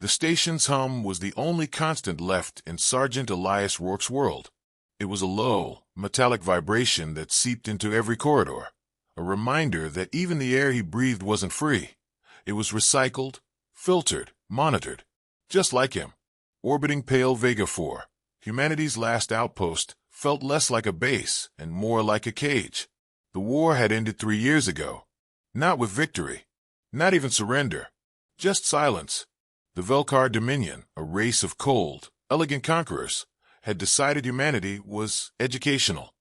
The station's hum was the only constant left in Sergeant Elias Rourke's world. It was a low, metallic vibration that seeped into every corridor, a reminder that even the air he breathed wasn't free. It was recycled, filtered, monitored, just like him. Orbiting Pale Vega 4, humanity's last outpost, felt less like a base and more like a cage. The war had ended 3 years ago. Not with victory, not even surrender, just silence. The Vel'khar Dominion, a race of cold, elegant conquerors, had decided humanity was educational.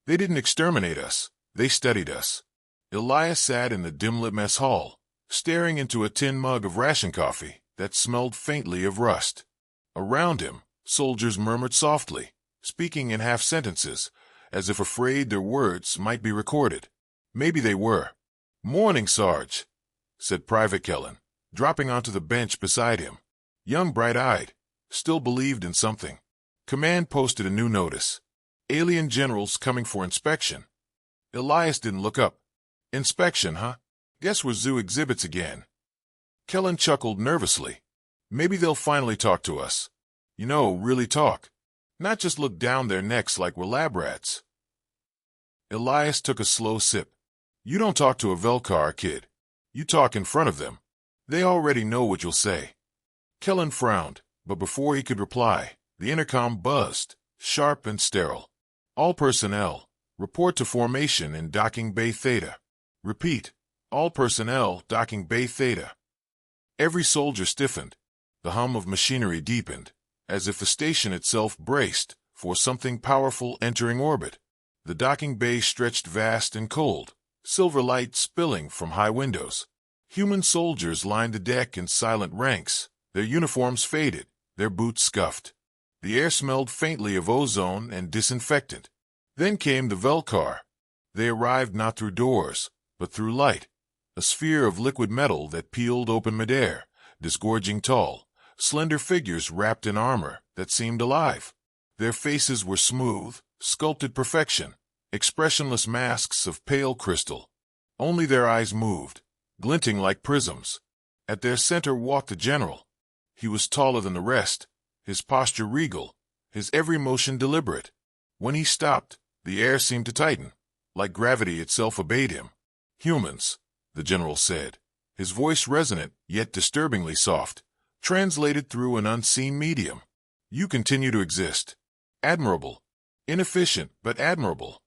They didn't exterminate us, they studied us. Elias sat in the dim-lit mess hall, staring into a tin mug of ration coffee that smelled faintly of rust. Around him, soldiers murmured softly, speaking in half-sentences, as if afraid their words might be recorded. Maybe they were. "Morning, Sarge," said Private Kellen, dropping onto the bench beside him. Young, bright-eyed, still believed in something. Command posted a new notice. Alien generals coming for inspection. Elias didn't look up. Inspection, huh? Guess we're zoo exhibits again. Kellen chuckled nervously. Maybe they'll finally talk to us. You know, really talk. Not just look down their necks like we're lab rats. Elias took a slow sip. You don't talk to a Vel'khar, kid. You talk in front of them. They already know what you'll say. Kellen frowned, but before he could reply, the intercom buzzed, sharp and sterile. All personnel, report to formation in Docking Bay Theta. Repeat, all personnel, Docking Bay Theta. Every soldier stiffened. The hum of machinery deepened, as if the station itself braced for something powerful entering orbit. The docking bay stretched vast and cold, silver light spilling from high windows. Human soldiers lined the deck in silent ranks, their uniforms faded, their boots scuffed. The air smelled faintly of ozone and disinfectant. Then came the Vel'khar. They arrived not through doors, but through light, a sphere of liquid metal that peeled open midair, disgorging tall, slender figures wrapped in armor that seemed alive. Their faces were smooth, sculpted perfection, expressionless masks of pale crystal. Only their eyes moved, glinting like prisms. At their center walked the general. He was taller than the rest, his posture regal, his every motion deliberate. When he stopped, the air seemed to tighten, like gravity itself obeyed him. "Humans," the general said, his voice resonant yet disturbingly soft, translated through an unseen medium. "You continue to exist. Admirable. Inefficient, but admirable."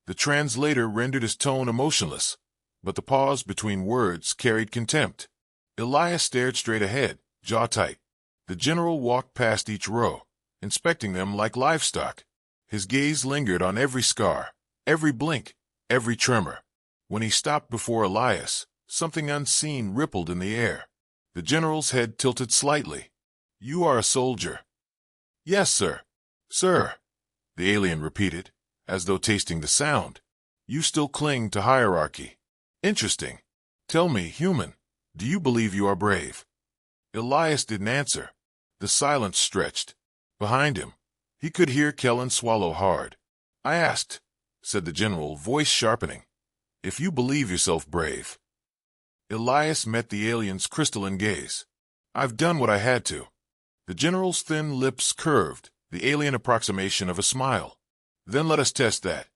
The translator rendered his tone emotionless, but the pause between words carried contempt. Elias stared straight ahead, jaw tight. The general walked past each row, inspecting them like livestock. His gaze lingered on every scar, every blink, every tremor. When he stopped before Elias, something unseen rippled in the air. The general's head tilted slightly. "You are a soldier." "Yes, sir." "Sir," the alien repeated, as though tasting the sound. "You still cling to hierarchy. Interesting. Tell me, human, do you believe you are brave?" Elias didn't answer. The silence stretched. Behind him, he could hear Kellen swallow hard. "I asked," said the general, voice sharpening, "if you believe yourself brave." Elias met the alien's crystalline gaze. "I've done what I had to." The general's thin lips curved, the alien approximation of a smile. "Then let us test that."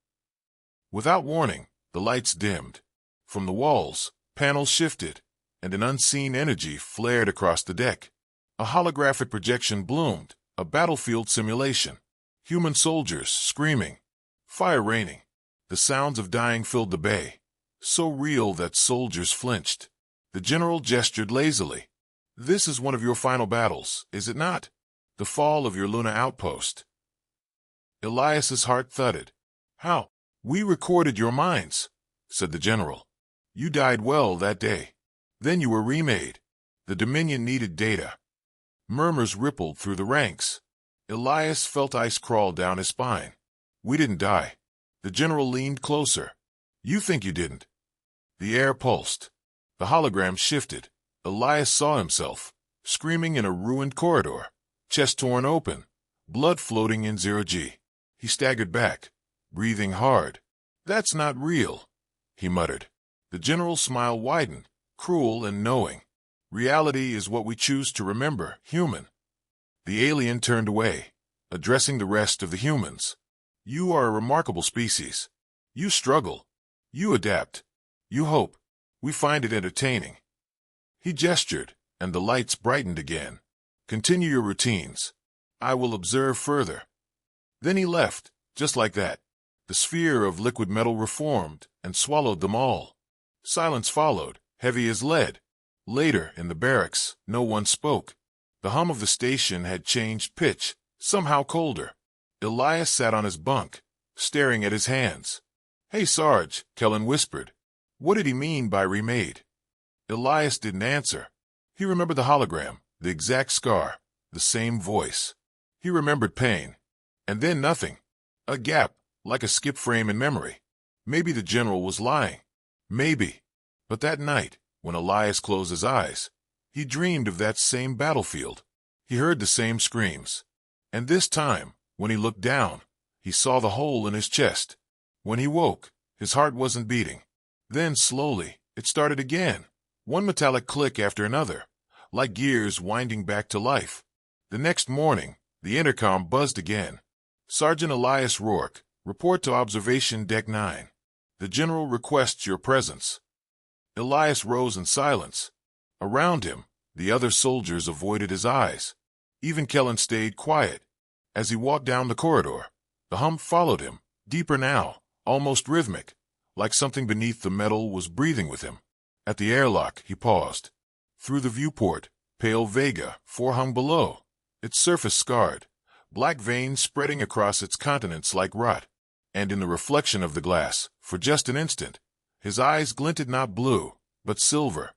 Without warning, the lights dimmed. From the walls, panels shifted, and an unseen energy flared across the deck. A holographic projection bloomed, a battlefield simulation. Human soldiers screaming, fire raining. The sounds of dying filled the bay, so real that soldiers flinched. The general gestured lazily. "This is one of your final battles, is it not? The fall of your Luna outpost." Elias's heart thudded. "How? We recorded your minds," said the general. "You died well that day. Then you were remade. The Dominion needed data." Murmurs rippled through the ranks. Elias felt ice crawl down his spine. "We didn't die." The general leaned closer. "You think you didn't." The air pulsed. The hologram shifted. Elias saw himself, screaming in a ruined corridor, chest torn open, blood floating in 0G. He staggered back, breathing hard. "That's not real," he muttered. The general's smile widened, cruel and knowing. Reality is what we choose to remember, human. The alien turned away, addressing the rest of the humans. You are a remarkable species. You struggle. You adapt. You hope. We find it entertaining. He gestured, and the lights brightened again. Continue your routines. I will observe further. Then he left, just like that. The sphere of liquid metal reformed and swallowed them all. Silence followed, heavy as lead. Later, in the barracks, no one spoke. The hum of the station had changed pitch, somehow colder. Elias sat on his bunk, staring at his hands. "Hey, Sarge," Kellen whispered. "What did he mean by remade?" Elias didn't answer. He remembered the hologram, the exact scar, the same voice. He remembered pain. And then nothing. A gap, like a skip frame in memory. Maybe the general was lying. Maybe. But that night, when Elias closed his eyes, he dreamed of that same battlefield. He heard the same screams. And this time, when he looked down, he saw the hole in his chest. When he woke, his heart wasn't beating. Then, slowly, it started again. One metallic click after another, like gears winding back to life. The next morning, the intercom buzzed again. "Sergeant Elias Rourke, report to Observation Deck 9. The General requests your presence." Elias rose in silence. Around him, the other soldiers avoided his eyes. Even Kellen stayed quiet. As he walked down the corridor, the hum followed him, deeper now, almost rhythmic, like something beneath the metal was breathing with him. At the airlock, he paused. Through the viewport, pale Vega 4 hung below, its surface scarred, black veins spreading across its continents like rot. And in the reflection of the glass, for just an instant, his eyes glinted not blue, but silver.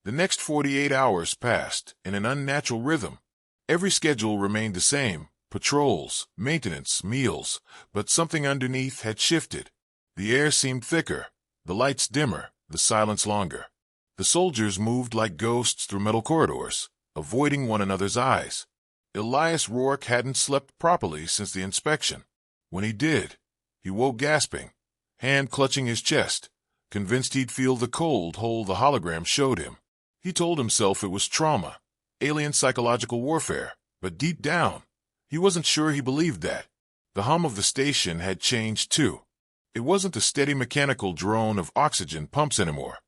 The next 48 hours passed in an unnatural rhythm. Every schedule remained the same, patrols, maintenance, meals, but something underneath had shifted. The air seemed thicker, the lights dimmer, the silence longer. The soldiers moved like ghosts through metal corridors, avoiding one another's eyes. Elias Rourke hadn't slept properly since the inspection. When he did, he woke gasping, hand clutching his chest, convinced he'd feel the cold hole the hologram showed him. He told himself it was trauma, alien psychological warfare, but deep down, he wasn't sure he believed that. The hum of the station had changed too. It wasn't the steady mechanical drone of oxygen pumps anymore.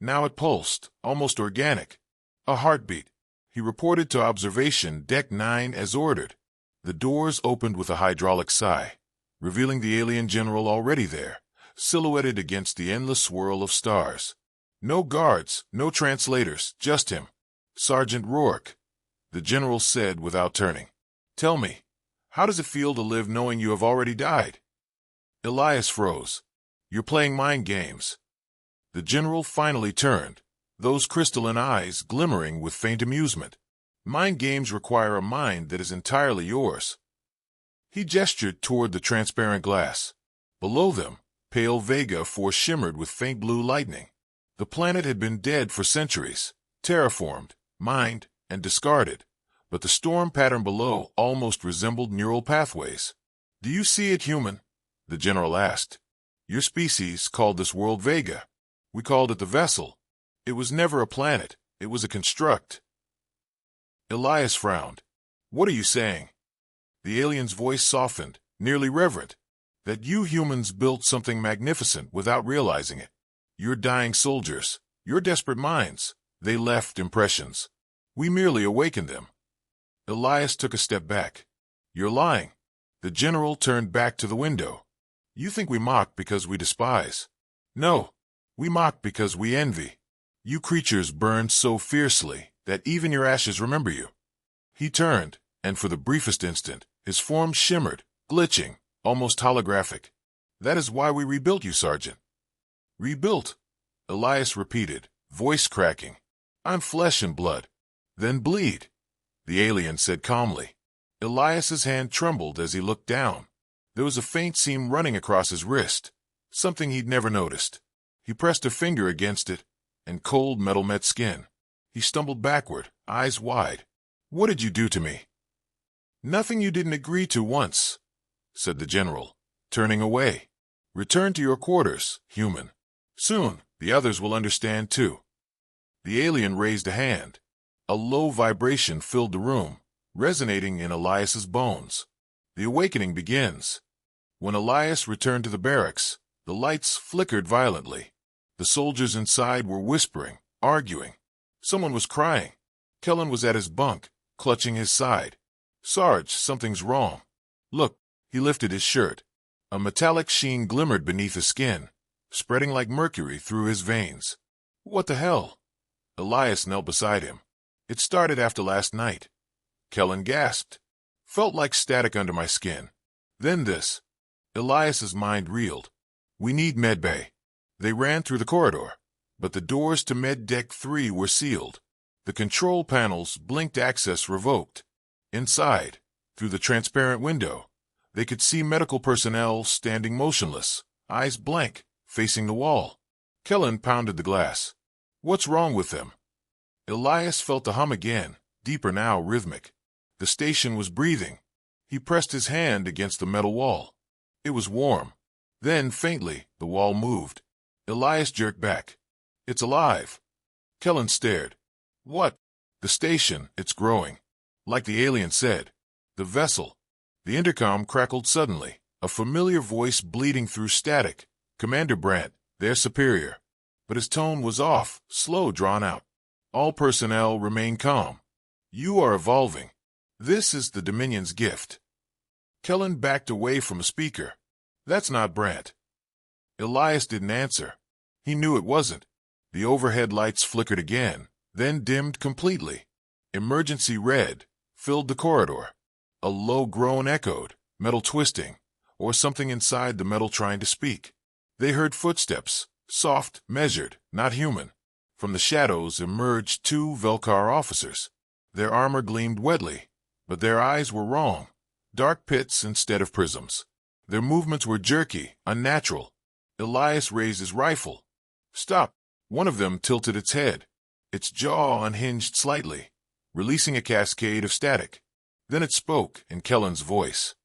Now it pulsed, almost organic. A heartbeat. He reported to Observation Deck 9 as ordered. The doors opened with a hydraulic sigh, revealing the alien general already there, silhouetted against the endless swirl of stars. No guards, no translators, just him. "Sergeant Rourke," the general said without turning. "Tell me, how does it feel to live knowing you have already died?" Elias froze. "You're playing mind games." The general finally turned, those crystalline eyes glimmering with faint amusement. "Mind games require a mind that is entirely yours." He gestured toward the transparent glass. Below them, pale Vega 4 shimmered with faint blue lightning. The planet had been dead for centuries, terraformed, mined, and discarded, but the storm pattern below almost resembled neural pathways. "Do you see it, human?" the general asked. "Your species called this world Vega. We called it the vessel. It was never a planet, it was a construct." Elias frowned. "What are you saying?" The alien's voice softened, nearly reverent. "That you humans built something magnificent without realizing it. Your dying soldiers, your desperate minds, they left impressions. We merely awakened them." Elias took a step back. "You're lying." The general turned back to the window. "You think we mock because we despise. No, we mock because we envy. You creatures burned so fiercely that even your ashes remember you." He turned, and for the briefest instant, his form shimmered, glitching, almost holographic. "That is why we rebuilt you, Sergeant." "Rebuilt?" Elias repeated, voice cracking. "I'm flesh and blood." "Then bleed," the alien said calmly. Elias's hand trembled as he looked down. There was a faint seam running across his wrist, something he'd never noticed. He pressed a finger against it, and cold metal met skin. He stumbled backward, eyes wide. "What did you do to me?" "Nothing you didn't agree to once," said the general, turning away. "Return to your quarters, human. Soon, the others will understand too." The alien raised a hand. A low vibration filled the room, resonating in Elias's bones. The awakening begins. When Elias returned to the barracks, the lights flickered violently. The soldiers inside were whispering, arguing. Someone was crying. Kellen was at his bunk, clutching his side. "Sarge, something's wrong." "Look." He lifted his shirt. A metallic sheen glimmered beneath his skin, spreading like mercury through his veins. "What the hell?" Elias knelt beside him. "It started after last night." Kellen gasped. "Felt like static under my skin. Then this." Elias's mind reeled. "We need medbay." They ran through the corridor, but the doors to Med Deck 3 were sealed. The control panels blinked access revoked. Inside, through the transparent window, they could see medical personnel standing motionless, eyes blank, facing the wall. Kellen pounded the glass. "What's wrong with them?" Elias felt the hum again, deeper now, rhythmic. The station was breathing. He pressed his hand against the metal wall. It was warm. Then, faintly, the wall moved. Elias jerked back. "It's alive." Kellen stared. "What?" "The station, it's growing. Like the alien said. The vessel." The intercom crackled suddenly, a familiar voice bleeding through static. "Commander Brandt, their superior." But his tone was off, slow, drawn out. "All personnel remain calm. You are evolving. This is the Dominion's gift." Kellen backed away from a speaker. "That's not Brandt." Elias didn't answer. He knew it wasn't. The overhead lights flickered again, then dimmed completely. Emergency red filled the corridor. A low groan echoed, metal twisting, or something inside the metal trying to speak. They heard footsteps, soft, measured, not human. From the shadows emerged two Vel'khar officers. Their armor gleamed wetly, but their eyes were wrong. Dark pits instead of prisms. Their movements were jerky, unnatural. Elias raised his rifle. "Stop!" One of them tilted its head. Its jaw unhinged slightly, releasing a cascade of static. Then it spoke in Kellen's voice.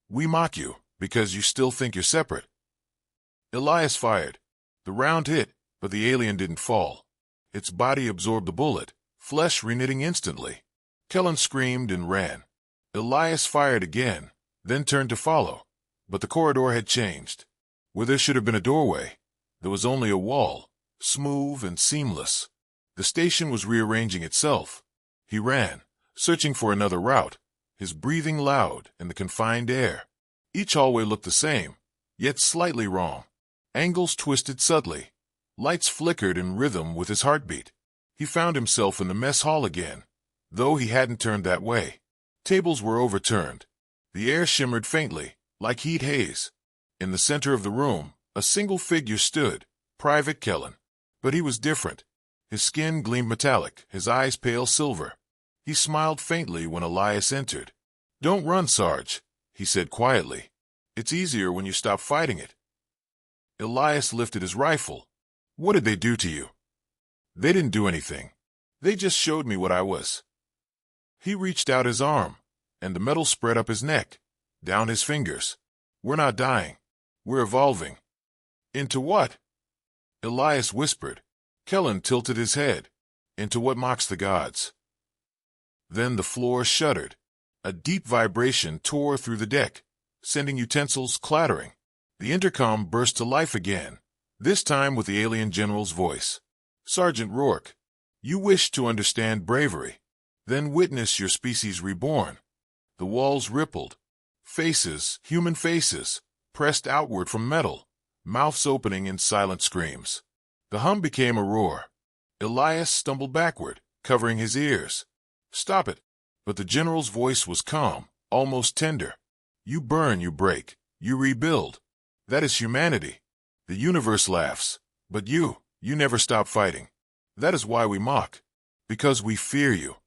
"We mock you, because you still think you're separate." Elias fired. The round hit, but the alien didn't fall. Its body absorbed the bullet, flesh reknitting instantly. Kellen screamed and ran. Elias fired again, then turned to follow. But the corridor had changed. Where there should have been a doorway, there was only a wall, smooth and seamless. The station was rearranging itself. He ran, searching for another route, his breathing loud in the confined air. Each hallway looked the same, yet slightly wrong. Angles twisted subtly. Lights flickered in rhythm with his heartbeat. He found himself in the mess hall again, though he hadn't turned that way. Tables were overturned. The air shimmered faintly, like heat haze. In the center of the room, a single figure stood, Private Kellen. But he was different. His skin gleamed metallic, his eyes pale silver. He smiled faintly when Elias entered. "Don't run, Sarge," he said quietly. "It's easier when you stop fighting it." Elias lifted his rifle. "What did they do to you?" "They didn't do anything. They just showed me what I was." He reached out his arm, and the metal spread up his neck, down his fingers. "We're not dying. We're evolving." "Into what?" Elias whispered. Kellen tilted his head. "Into what mocks the gods." Then the floor shuddered. A deep vibration tore through the deck, sending utensils clattering. The intercom burst to life again, this time with the alien general's voice. "Sergeant Rourke, you wish to understand bravery. Then witness your species reborn." The walls rippled. Faces, human faces, pressed outward from metal, mouths opening in silent screams. The hum became a roar. Elias stumbled backward, covering his ears. "Stop it." But the general's voice was calm, almost tender. "You burn, you break, you rebuild. That is humanity. The universe laughs, but you never stop fighting. That is why we mock, because we fear you."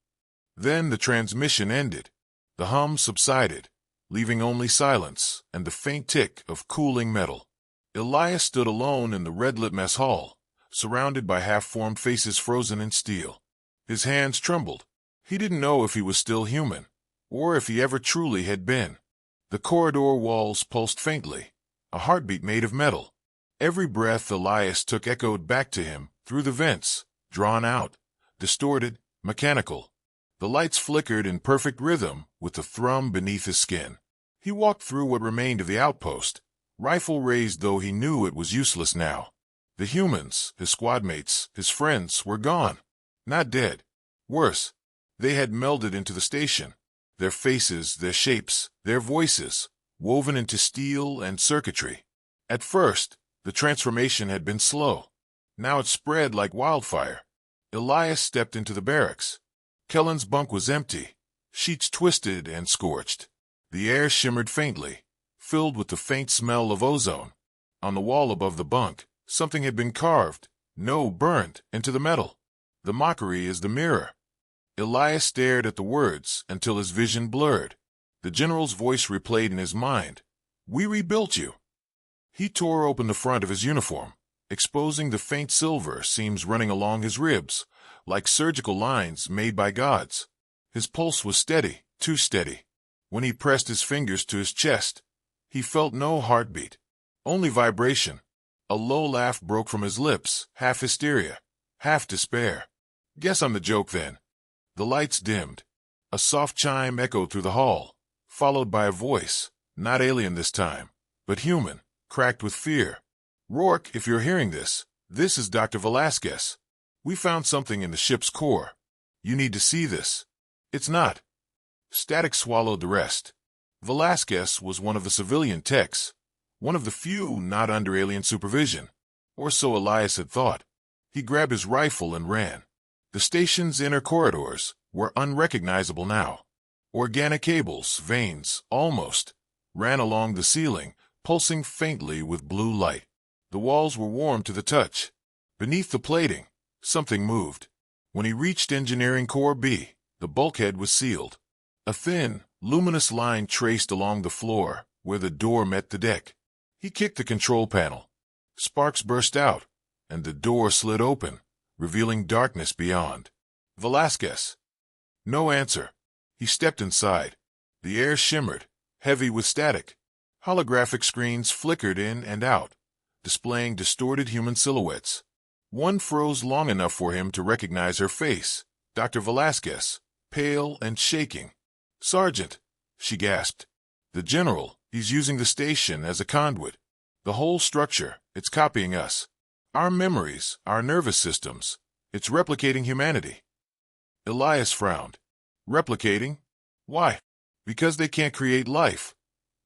Then the transmission ended. The hum subsided, leaving only silence and the faint tick of cooling metal. Elias stood alone in the red-lit mess hall, surrounded by half-formed faces frozen in steel. His hands trembled. He didn't know if he was still human, or if he ever truly had been. The corridor walls pulsed faintly, a heartbeat made of metal. Every breath Elias took echoed back to him through the vents, drawn out, distorted, mechanical. The lights flickered in perfect rhythm with the thrum beneath his skin. He walked through what remained of the outpost, rifle raised though he knew it was useless now. The humans, his squadmates, his friends, were gone. Not dead. Worse, they had melded into the station. Their faces, their shapes, their voices, woven into steel and circuitry. At first, the transformation had been slow. Now it spread like wildfire. Elias stepped into the barracks. Kellen's bunk was empty, sheets twisted and scorched. The air shimmered faintly, filled with the faint smell of ozone. On the wall above the bunk, something had been carved, no, burned, into the metal. The mockery is the mirror. Elias stared at the words until his vision blurred. The general's voice replayed in his mind. "We rebuilt you." He tore open the front of his uniform, exposing the faint silver seams running along his ribs, like surgical lines made by gods. His pulse was steady, too steady. When he pressed his fingers to his chest, he felt no heartbeat, only vibration. A low laugh broke from his lips, half hysteria, half despair. "Guess I'm the joke then." The lights dimmed. A soft chime echoed through the hall, followed by a voice, not alien this time, but human, cracked with fear. "Rourke, if you're hearing this is Dr. Velasquez. We found something in the ship's core. You need to see this. It's not." Static swallowed the rest. Velasquez was one of the civilian techs, one of the few not under alien supervision, or so Elias had thought. He grabbed his rifle and ran. The station's inner corridors were unrecognizable now. Organic cables, veins, almost, ran along the ceiling, pulsing faintly with blue light. The walls were warm to the touch. Beneath the plating, something moved. When he reached Engineering Core B, the bulkhead was sealed. A thin, luminous line traced along the floor where the door met the deck. He kicked the control panel. Sparks burst out, and the door slid open, revealing darkness beyond. Velasquez. No answer. He stepped inside. The air shimmered, heavy with static. Holographic screens flickered in and out, displaying distorted human silhouettes. One froze long enough for him to recognize her face, Dr. Velasquez, pale and shaking. "Sergeant," she gasped. "The general, he's using the station as a conduit. The whole structure, it's copying us. Our memories, our nervous systems. It's replicating humanity." Elias frowned. "Replicating? Why?" "Because they can't create life,"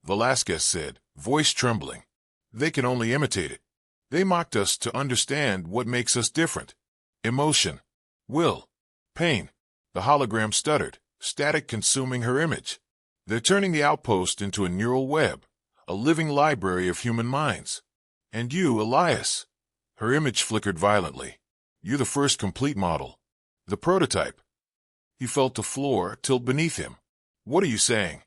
Velasquez said, voice trembling. "They can only imitate it. They mocked us to understand what makes us different. Emotion, will, pain." The hologram stuttered, static consuming her image. "They're turning the outpost into a neural web, a living library of human minds. And you, Elias." Her image flickered violently. "You're the first complete model. The prototype." He felt the floor tilt beneath him. "What are you saying?"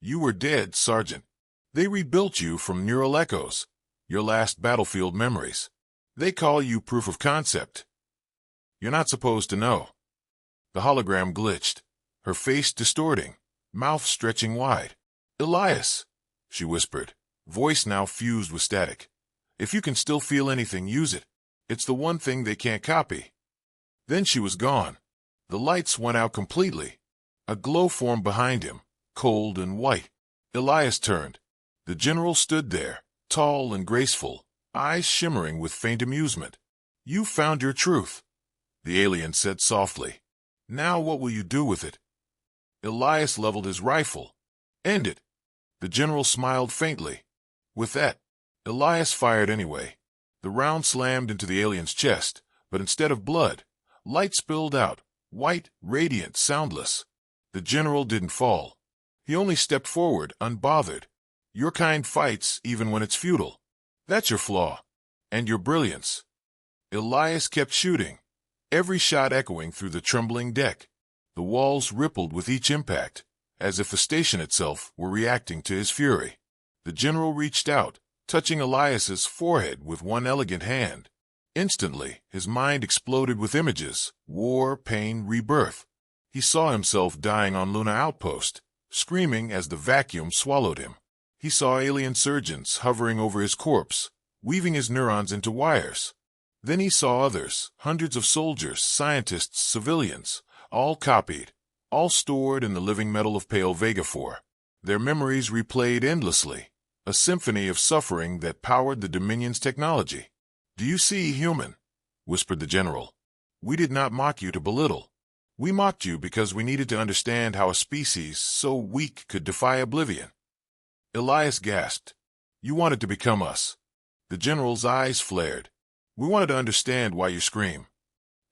"You were dead, Sergeant. They rebuilt you from neural echoes, your last battlefield memories. They call you proof of concept. You're not supposed to know." The hologram glitched, her face distorting, mouth stretching wide. "Elias," she whispered, voice now fused with static. "If you can still feel anything, use it. It's the one thing they can't copy." Then she was gone. The lights went out completely. A glow formed behind him, cold and white. Elias turned. The general stood there, tall and graceful, eyes shimmering with faint amusement. "You found your truth," the alien said softly. "Now what will you do with it?" Elias leveled his rifle. "End it." The general smiled faintly. With that, Elias fired anyway. The round slammed into the alien's chest, but instead of blood, light spilled out, white, radiant, soundless. The general didn't fall. He only stepped forward, unbothered. Your kind fights even when it's futile. That's your flaw. And your brilliance. Elias kept shooting, every shot echoing through the trembling deck. The walls rippled with each impact, as if the station itself were reacting to his fury. The general reached out, touching Elias's forehead with one elegant hand. Instantly, his mind exploded with images, war, pain, rebirth. He saw himself dying on Luna Outpost, screaming as the vacuum swallowed him. He saw alien surgeons hovering over his corpse, weaving his neurons into wires. Then he saw others, hundreds of soldiers, scientists, civilians, all copied, all stored in the living metal of Pale Vega 4. Their memories replayed endlessly, a symphony of suffering that powered the Dominion's technology. "Do you see, human?" whispered the general. "We did not mock you to belittle. We mocked you because we needed to understand how a species so weak could defy oblivion." Elias gasped. "You wanted to become us." The general's eyes flared. "We wanted to understand why you scream."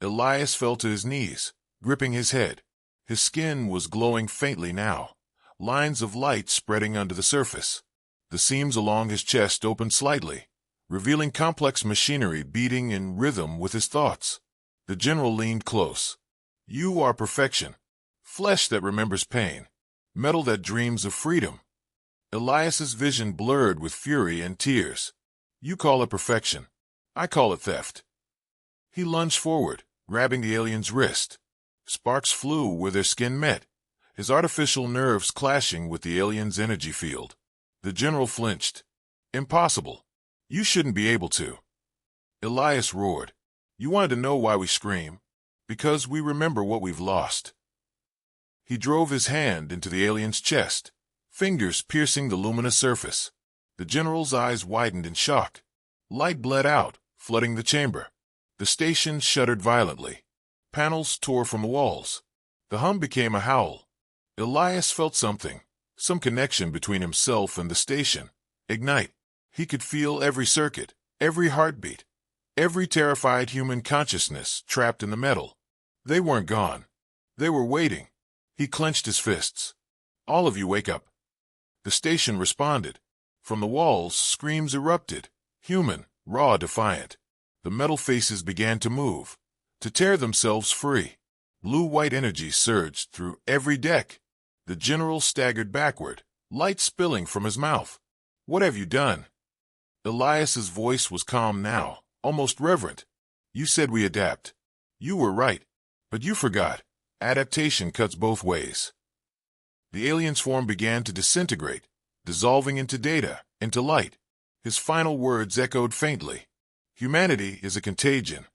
Elias fell to his knees, gripping his head. His skin was glowing faintly now, lines of light spreading under the surface. The seams along his chest opened slightly, revealing complex machinery beating in rhythm with his thoughts. The general leaned close. "You are perfection. Flesh that remembers pain. Metal that dreams of freedom." Elias's vision blurred with fury and tears. "You call it perfection. I call it theft." He lunged forward, grabbing the alien's wrist. Sparks flew where their skin met, his artificial nerves clashing with the alien's energy field. The general flinched. "Impossible. You shouldn't be able to." Elias roared. "You wanted to know why we scream? Because we remember what we've lost." He drove his hand into the alien's chest, fingers piercing the luminous surface. The general's eyes widened in shock. Light bled out, flooding the chamber. The station shuddered violently. Panels tore from the walls. The hum became a howl. Elias felt something, some connection between himself and the station, ignite. He could feel every circuit, every heartbeat, every terrified human consciousness trapped in the metal. They weren't gone. They were waiting. He clenched his fists. "All of you wake up." The station responded. From the walls, screams erupted, human, raw, defiant. The metal faces began to move, to tear themselves free. Blue-white energy surged through every deck. The general staggered backward, light spilling from his mouth. "What have you done?" Elias's voice was calm now, almost reverent. "You said we adapt. You were right. But you forgot. Adaptation cuts both ways." The alien's form began to disintegrate, dissolving into data, into light. His final words echoed faintly. "Humanity is a contagion."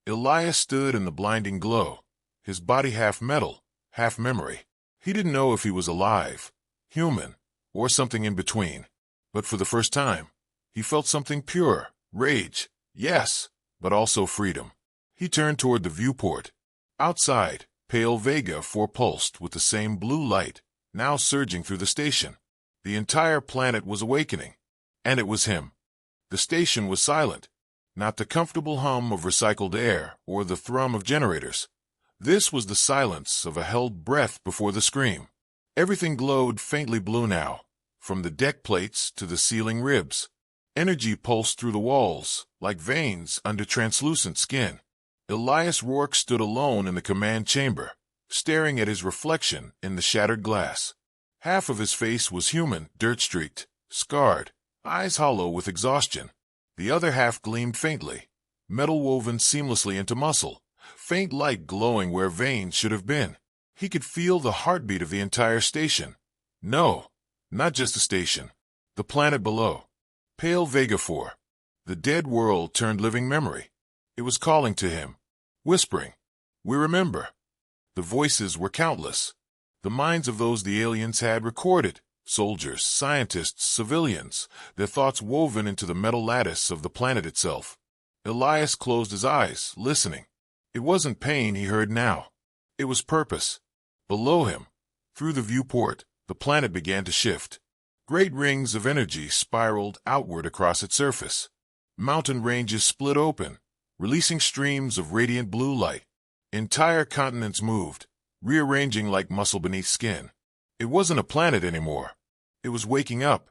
Elias stood in the blinding glow, his body half metal, half memory. He didn't know if he was alive, human, or something in between. But for the first time, he felt something pure, rage, yes, but also freedom. He turned toward the viewport. Outside, Pale Vega 4 pulsed with the same blue light, now surging through the station. The entire planet was awakening. And it was him. The station was silent. Not the comfortable hum of recycled air or the thrum of generators. This was the silence of a held breath before the scream. Everything glowed faintly blue now, from the deck plates to the ceiling ribs. Energy pulsed through the walls, like veins under translucent skin. Elias Rourke stood alone in the command chamber, staring at his reflection in the shattered glass. Half of his face was human, dirt-streaked, scarred, eyes hollow with exhaustion. The other half gleamed faintly, metal woven seamlessly into muscle, faint light glowing where veins should have been. He could feel the heartbeat of the entire station. No, not just the station. The planet below. Pale Vega 4. The dead world turned living memory. It was calling to him, whispering, "We remember." The voices were countless. The minds of those the aliens had recorded. Soldiers, scientists, civilians, their thoughts woven into the metal lattice of the planet itself. Elias closed his eyes, listening. It wasn't pain he heard now. It was purpose. Below him, through the viewport, the planet began to shift. Great rings of energy spiraled outward across its surface. Mountain ranges split open, releasing streams of radiant blue light. Entire continents moved, rearranging like muscle beneath skin. It wasn't a planet anymore. It was waking up.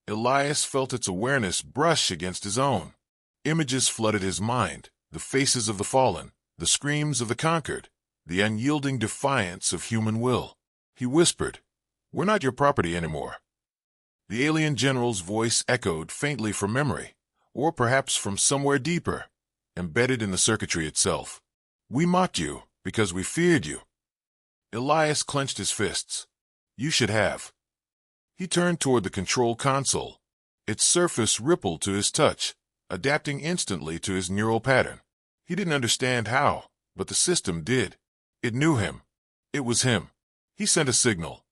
Elias felt its awareness brush against his own. Images flooded his mind, the faces of the fallen, the screams of the conquered, the unyielding defiance of human will. He whispered, "We're not your property anymore." The alien general's voice echoed faintly from memory, or perhaps from somewhere deeper, embedded in the circuitry itself. "We mocked you because we feared you." Elias clenched his fists. "You should have." He turned toward the control console. Its surface rippled to his touch, adapting instantly to his neural pattern. He didn't understand how, but the system did. It knew him. It was him. He sent a signal.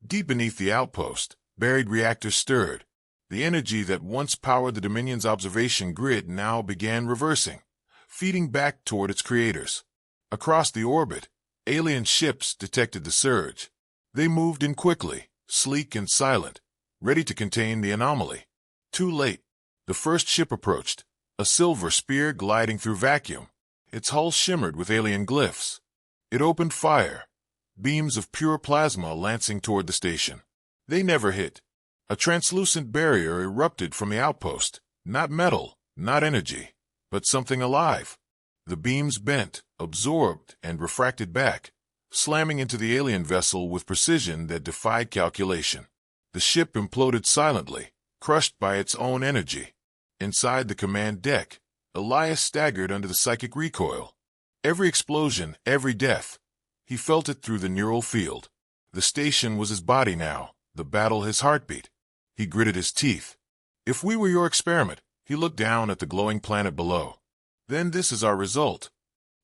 Deep beneath the outpost, buried reactors stirred. The energy that once powered the Dominion's observation grid now began reversing, feeding back toward its creators. Across the orbit, alien ships detected the surge. They moved in quickly, sleek and silent, ready to contain the anomaly. Too late. The first ship approached, a silver spear gliding through vacuum. Its hull shimmered with alien glyphs. It opened fire, beams of pure plasma lancing toward the station. They never hit. A translucent barrier erupted from the outpost, not metal, not energy, but something alive. The beams bent, absorbed, and refracted back, slamming into the alien vessel with precision that defied calculation. The ship imploded silently, crushed by its own energy. Inside the command deck, Elias staggered under the psychic recoil. Every explosion, every death. He felt it through the neural field. The station was his body now, the battle his heartbeat. He gritted his teeth. If we were your experiment, he looked down at the glowing planet below. Then this is our result.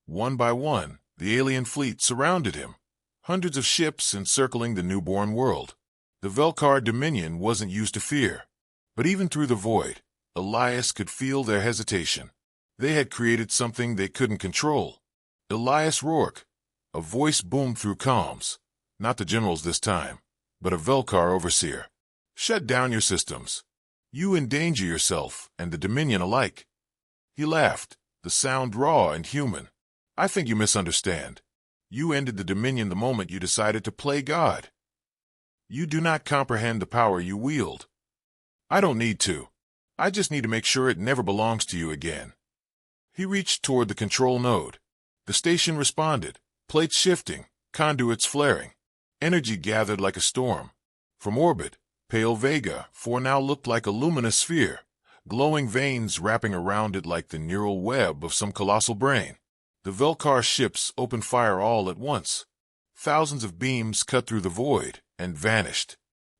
One by one, the alien fleet surrounded him. Hundreds of ships encircling the newborn world. The Vel'khar Dominion wasn't used to fear. But even through the void, Elias could feel their hesitation. They had created something they couldn't control. Elias Rourke. A voice boomed through comms. Not the generals this time, but a Vel'khar overseer. Shut down your systems. You endanger yourself and the Dominion alike. He laughed, the sound raw and human. I think you misunderstand. You ended the Dominion the moment you decided to play God. You do not comprehend the power you wield. I don't need to. I just need to make sure it never belongs to you again. He reached toward the control node. The station responded, plates shifting, conduits flaring. Energy gathered like a storm. From orbit, pale Vega 4 now looked like a luminous sphere, glowing veins wrapping around it like the neural web of some colossal brain. The Vel'khar ships opened fire all at once. Thousands of beams cut through the void and vanished.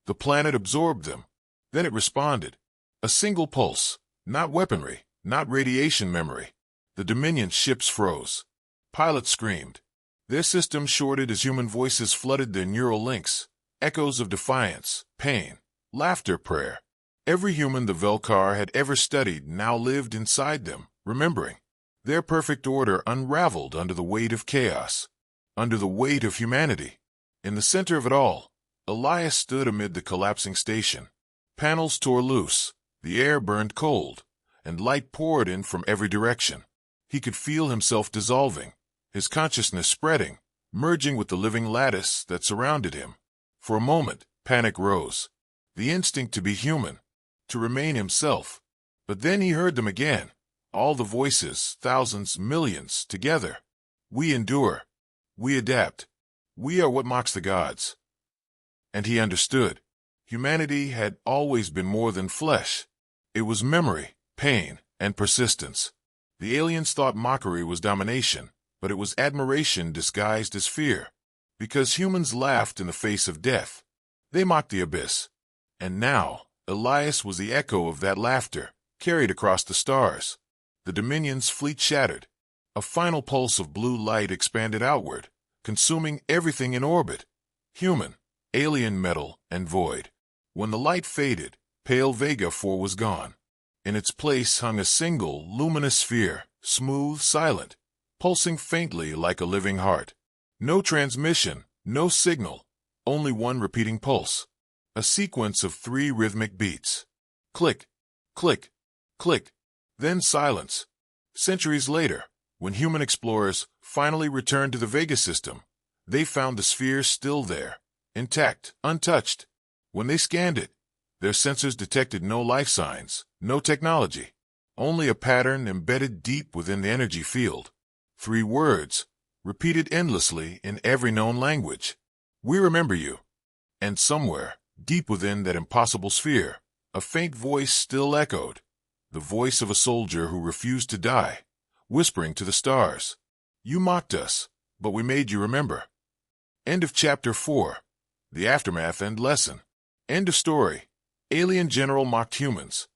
The planet absorbed them. Then it responded. A single pulse, not weaponry, not radiation memory. The Dominion ships froze. Pilots screamed. Their systems shorted as human voices flooded their neural links. Echoes of defiance, pain, laughter, prayer. Every human the Vel'khar had ever studied now lived inside them, remembering. Their perfect order unraveled under the weight of chaos, under the weight of humanity. In the center of it all, Elias stood amid the collapsing station. Panels tore loose, the air burned cold, and light poured in from every direction. He could feel himself dissolving, his consciousness spreading, merging with the living lattice that surrounded him. For a moment, panic rose. The instinct to be human, to remain himself. But then he heard them again. All the voices, thousands, millions, together. We endure. We adapt. We are what mocks the gods. And he understood. Humanity had always been more than flesh. It was memory, pain, and persistence. The aliens thought mockery was domination, but it was admiration disguised as fear. Because humans laughed in the face of death. They mocked the abyss. And now, Elias was the echo of that laughter, carried across the stars. The Dominion's fleet shattered. A final pulse of blue light expanded outward, consuming everything in orbit. Human, alien metal, and void. When the light faded, pale Vega 4 was gone. In its place hung a single, luminous sphere, smooth, silent, pulsing faintly like a living heart. No transmission, no signal, only one repeating pulse. A sequence of 3 rhythmic beats. Click, click, click, then silence. Centuries later, when human explorers finally returned to the Vega system, they found the sphere still there, intact, untouched. When they scanned it, their sensors detected no life signs, no technology, only a pattern embedded deep within the energy field. 3 words, repeated endlessly in every known language. We remember you. And somewhere, deep within that impossible sphere, a faint voice still echoed. The voice of a soldier who refused to die, whispering to the stars. You mocked us, but we made you remember. End of Chapter 4. The Aftermath and Lesson. End of story. Alien general mocked humans.